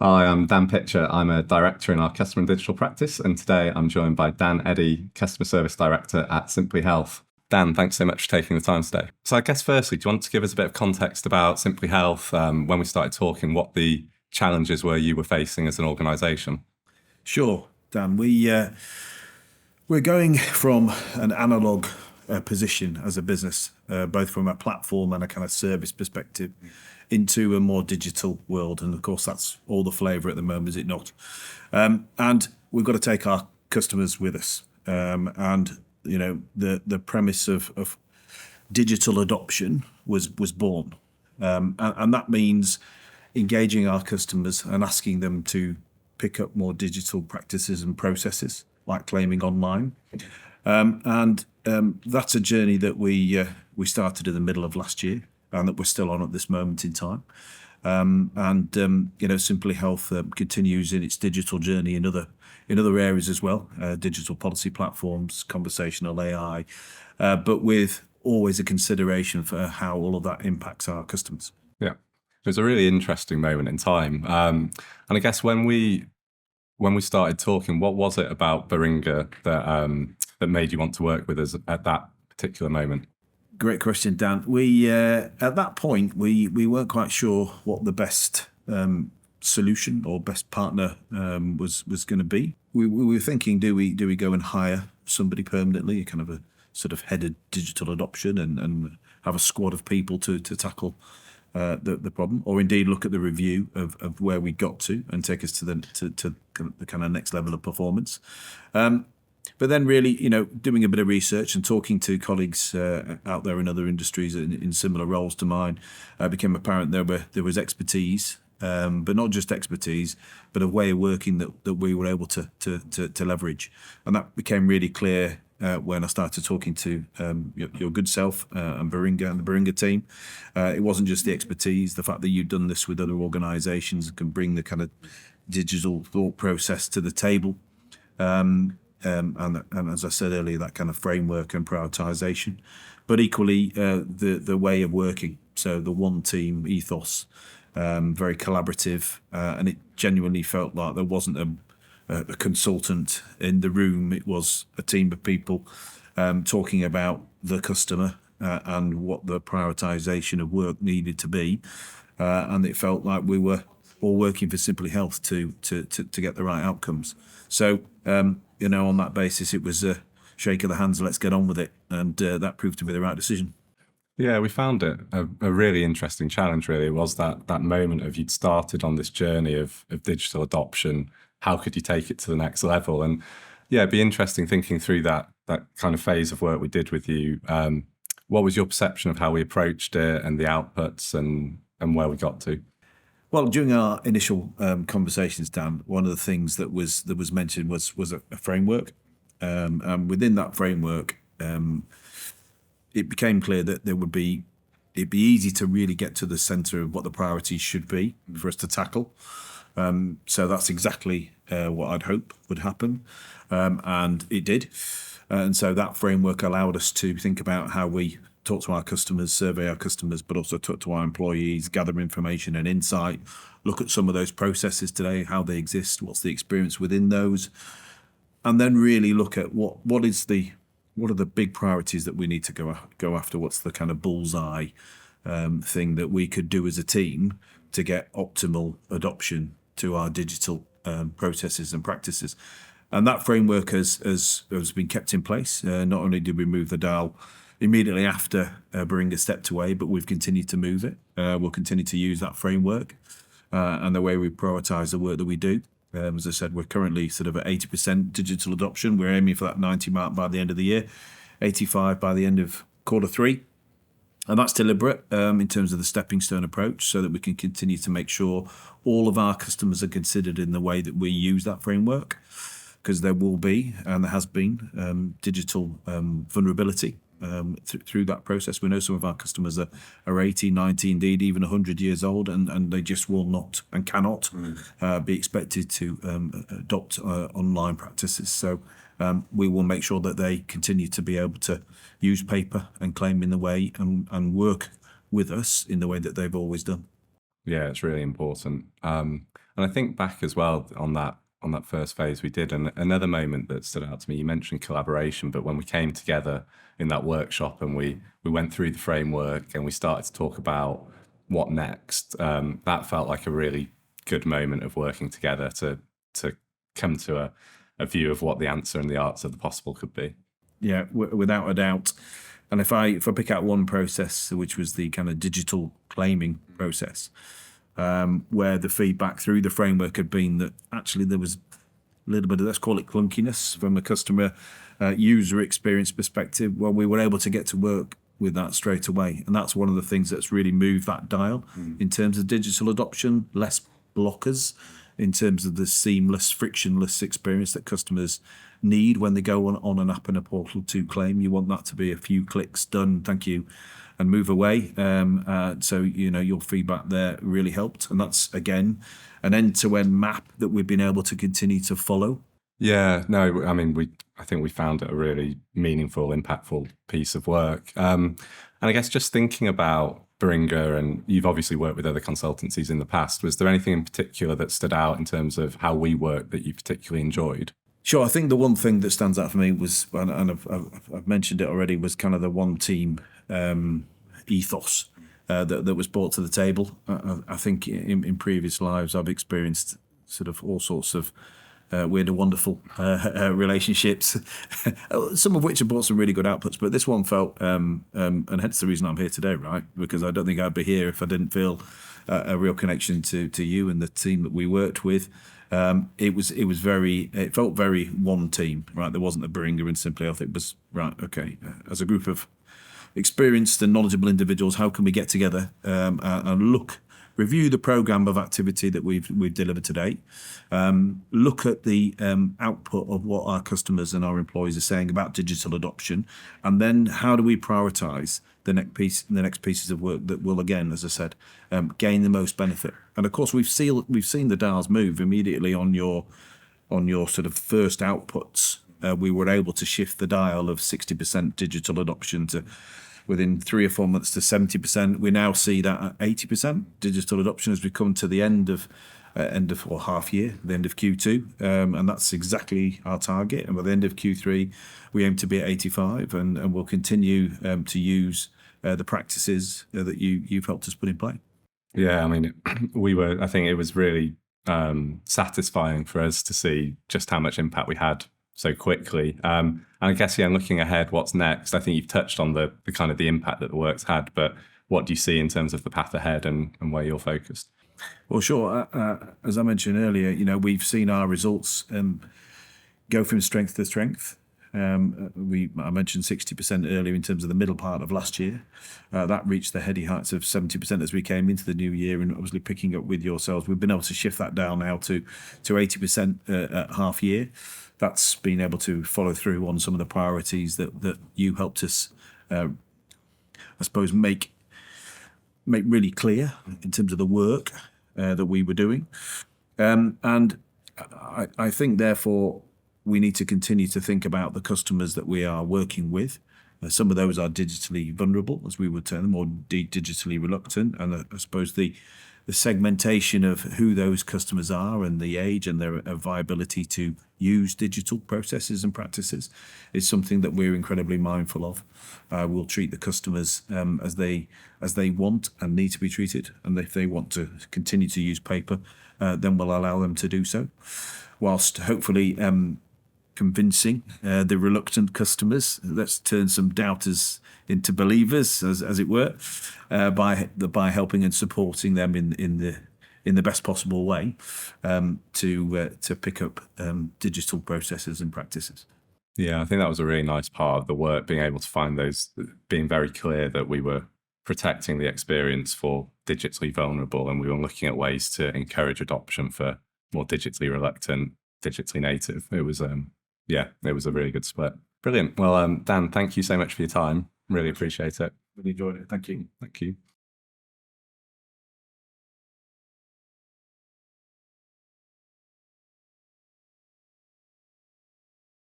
Hi, I'm Dan Pitcher. I'm a director in our customer and digital practice, and today I'm joined by Dan Eddy, customer service director at Simplyhealth. Dan, thanks so much for taking the time today. So, I guess firstly, do you want to give us a bit of context about Simplyhealth, when we started talking, what the challenges were you were facing as an organisation? Sure, Dan. We're going from an analog position as a business, both from a platform and a kind of service perspective, into a more digital world. And of course, that's all the flavour at the moment, is it not? And we've got to take our customers with us. And the premise of digital adoption was born, and that means engaging our customers and asking them to pick up more digital practices and processes like claiming online. And that's a journey that we started in the middle of last year and that we're still on at this moment in time. Simply Health continues in its digital journey in other areas as well, digital policy platforms, conversational AI, but with always a consideration for how all of that impacts our customers. Yeah, it was a really interesting moment in time. And I guess when we started talking, what was it about Baringa that made you want to work with us at that particular moment? Great question, Dan. We at that point we weren't quite sure what the best solution or best partner was going to be. We were thinking, do we go and hire somebody permanently, kind of a sort of head of digital adoption, and have a squad of people to tackle the problem, or indeed look at the review of where we got to and take us to the kind of next level of performance. But then really, doing a bit of research and talking to colleagues out there in other industries in similar roles to mine, became apparent there was expertise, but not just expertise, but a way of working that we were able to leverage. And that became really clear when I started talking to your good self and Baringa and the Baringa team. It wasn't just the expertise, the fact that you'd done this with other organisations and can bring the kind of digital thought process to the table. And as I said earlier, that kind of framework and prioritisation, but equally the way of working. So the one team ethos, very collaborative, and it genuinely felt like there wasn't a consultant in the room. It was a team of people talking about the customer and what the prioritisation of work needed to be, and it felt like we were all working for Simply Health to get the right outcomes. So on that basis, it was a shake of the hands, let's get on with it, and that proved to be the right decision. Yeah, we found it a really interesting challenge, really. It was that moment of you'd started on this journey of digital adoption. How could you take it to the next level? And yeah, it'd be interesting thinking through that kind of phase of work we did with you. What was your perception of how we approached it and the outputs and where we got to? Well, during our initial conversations, Dan, one of the things that was mentioned was a framework, and within that framework, it became clear that it'd be easy to really get to the centre of what the priorities should be for us to tackle. So that's exactly what I'd hope would happen, and it did. And so that framework allowed us to think about how we talk to our customers, survey our customers, but also talk to our employees, gather information and insight, look at some of those processes today, how they exist, what's the experience within those, and then really look at what are the big priorities that we need to go after. What's the kind of bullseye thing that we could do as a team to get optimal adoption to our digital processes and practices. And that framework has been kept in place. Not only did we move the dial immediately after Baringa stepped away, but we've continued to move it. We'll continue to use that framework and the way we prioritise the work that we do. As I said, we're currently sort of at 80% digital adoption. We're aiming for that 90 mark by the end of the year, 85 by the end of quarter three. And that's deliberate in terms of the stepping stone approach, so that we can continue to make sure all of our customers are considered in the way that we use that framework, because there will be, and there has been, digital vulnerability through that process. We know some of our customers are 80, 90, indeed even 100 years old, and they just will not and cannot be expected to adopt online practices. So we will make sure that they continue to be able to use paper and claim in the way and work with us in the way that they've always done. Yeah, it's really important. And I think back as well on that first phase we did, and another moment that stood out to me. You mentioned collaboration, but when we came together in that workshop and we went through the framework and we started to talk about what next, that felt like a really good moment of working together to come to a view of what the answer and the arts of the possible could be. Yeah, without a doubt. And if I pick out one process, which was the kind of digital claiming process, where the feedback through the framework had been that actually there was a little bit of, let's call it clunkiness from a customer user experience perspective, well, we were able to get to work with that straight away. And that's one of the things that's really moved that dial in terms of digital adoption, less blockers in terms of the seamless, frictionless experience that customers need when they go on an app and a portal to claim. You want that to be a few clicks, done, thank you, and move away. So, your feedback there really helped. And that's, again, an end-to-end map that we've been able to continue to follow. Yeah, no, I mean, I think we found it a really meaningful, impactful piece of work. And I guess just thinking about Baringa, and you've obviously worked with other consultancies in the past, was there anything in particular that stood out in terms of how we work that you particularly enjoyed? Sure, I think the one thing that stands out for me was, and I've mentioned it already, was kind of the one team ethos that was brought to the table. I think in previous lives I've experienced sort of all sorts of weird and wonderful relationships, some of which have brought some really good outputs. But this one felt, and hence the reason I'm here today, right? Because I don't think I'd be here if I didn't feel a real connection to you and the team that we worked with. It felt very one team, right? There wasn't a Baringa and Simplyhealth. It was, right, okay, as a group of experienced and knowledgeable individuals, how can we get together and review the program of activity that we've delivered today, look at the output of what our customers and our employees are saying about digital adoption, and then how do we prioritise the next pieces of work that will, again, as I said, gain the most benefit. And of course, we've seen the dials move immediately on your sort of first outputs. We were able to shift the dial of 60% digital adoption to within 3 or 4 months to 70%. We now see that at 80% digital adoption as we come to the end of half year, the end of Q2, and that's exactly our target. And by the end of Q3, we aim to be at 85, and we'll continue to use the practices that you've helped us put in play. Yeah, I mean, I think it was really satisfying for us to see just how much impact we had so quickly. And I guess, yeah, looking ahead, what's next? I think you've touched on the kind of the impact that the work's had, but what do you see in terms of the path ahead and where you're focused? Well, sure. As I mentioned earlier, we've seen our results go from strength to strength. I mentioned 60% earlier in terms of the middle part of last year. That reached the heady heights of 70% as we came into the new year, and obviously picking up with yourselves, we've been able to shift that down now to 80% at half year. That's been able to follow through on some of the priorities that you helped us, I suppose, make really clear in terms of the work that we were doing. And I think, therefore, we need to continue to think about the customers that we are working with. Some of those are digitally vulnerable, as we would term them, or digitally reluctant. And I suppose the segmentation of who those customers are and the age and their viability to use digital processes and practices is something that we're incredibly mindful of. We'll treat the customers as they want and need to be treated. And if they want to continue to use paper, then we'll allow them to do so, whilst hopefully convincing the reluctant customers. Let's turn some doubters into believers, as it were, by helping and supporting them in the best possible way to pick up digital processes and practices. Yeah, I think that was a really nice part of the work, being able to find those, being very clear that we were protecting the experience for digitally vulnerable, and we were looking at ways to encourage adoption for more digitally reluctant, digitally native. It was it was a really good split. Brilliant. Well, Dan, thank you so much for your time. Really appreciate it. Really enjoyed it. Thank you. Thank you.